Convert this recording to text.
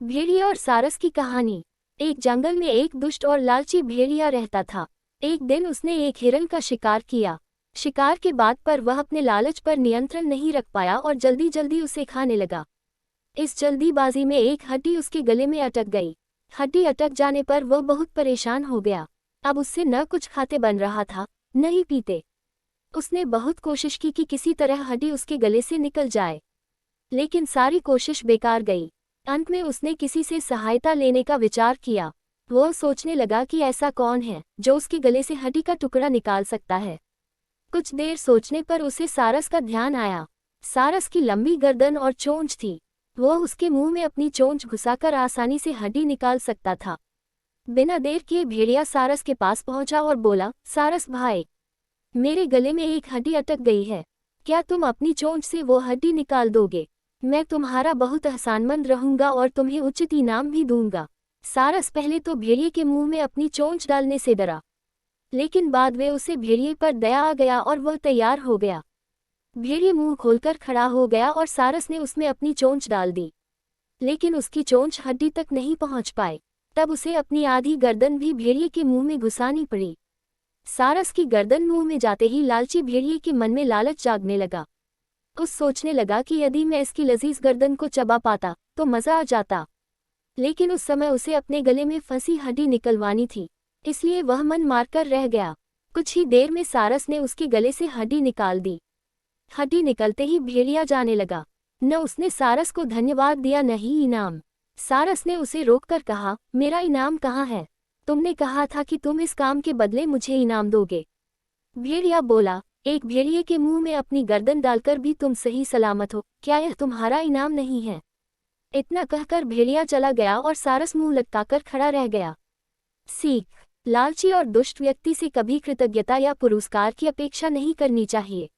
भेड़िया और सारस की कहानी। एक जंगल में एक दुष्ट और लालची भेड़िया रहता था। एक दिन उसने एक हिरन का शिकार किया। शिकार के बाद पर वह अपने लालच पर नियंत्रण नहीं रख पाया और जल्दी जल्दी उसे खाने लगा। इस जल्दीबाजी में एक हड्डी उसके गले में अटक गई। हड्डी अटक जाने पर वह बहुत परेशान हो गया। अब उससे न कुछ खाते बन रहा था, न ही पीते। उसने बहुत कोशिश की कि किसी तरह हड्डी उसके गले से निकल जाए, लेकिन सारी कोशिश बेकार गई। अंत में उसने किसी से सहायता लेने का विचार किया। वह सोचने लगा कि ऐसा कौन है जो उसके गले से हड्डी का टुकड़ा निकाल सकता है। कुछ देर सोचने पर उसे सारस का ध्यान आया। सारस की लंबी गर्दन और चोंच थी। वह उसके मुंह में अपनी चोंच घुसाकर आसानी से हड्डी निकाल सकता था। बिना देर किए भेड़िया सारस के पास पहुंचा और बोला, सारस भाई, मेरे गले में एक हड्डी अटक गई है। क्या तुम अपनी चोंच से वो हड्डी निकाल दोगे? मैं तुम्हारा बहुत एहसानमंद रहूंगा और तुम्हें उचित इनाम भी दूंगा। सारस पहले तो भेड़िए के मुंह में अपनी चोंच डालने से डरा, लेकिन बाद में उसे भेड़िए पर दया आ गया और वह तैयार हो गया। भेड़िए मुंह खोलकर खड़ा हो गया और सारस ने उसमें अपनी चोंच डाल दी, लेकिन उसकी चोंच हड्डी तक नहीं पहुंच पाई। तब उसे अपनी आधी गर्दन भी भेड़िए के मुंह में घुसानी पड़ी। सारस की गर्दन मुंह में जाते ही लालची भेड़िए के मन में लालच जागने लगा। उस सोचने लगा कि यदि मैं इसकी लजीज गर्दन को चबा पाता तो मजा आ जाता, लेकिन उस समय उसे अपने गले में फंसी हड्डी निकलवानी थी, इसलिए वह मन मारकर रह गया। कुछ ही देर में सारस ने उसके गले से हड्डी निकाल दी। हड्डी निकलते ही भेड़िया जाने लगा। न उसने सारस को धन्यवाद दिया न ही इनाम। सारस ने उसे रोककर कहा, मेरा इनाम कहाँ है? तुमने कहा था कि तुम इस काम के बदले मुझे इनाम दोगे। भेड़िया बोला, एक भेड़िए के मुंह में अपनी गर्दन डालकर भी तुम सही सलामत हो, क्या यह तुम्हारा इनाम नहीं है? इतना कहकर भेड़िया चला गया और सारस मुंह लटकाकर खड़ा रह गया। सीख, लालची और दुष्ट व्यक्ति से कभी कृतज्ञता या पुरस्कार की अपेक्षा नहीं करनी चाहिए।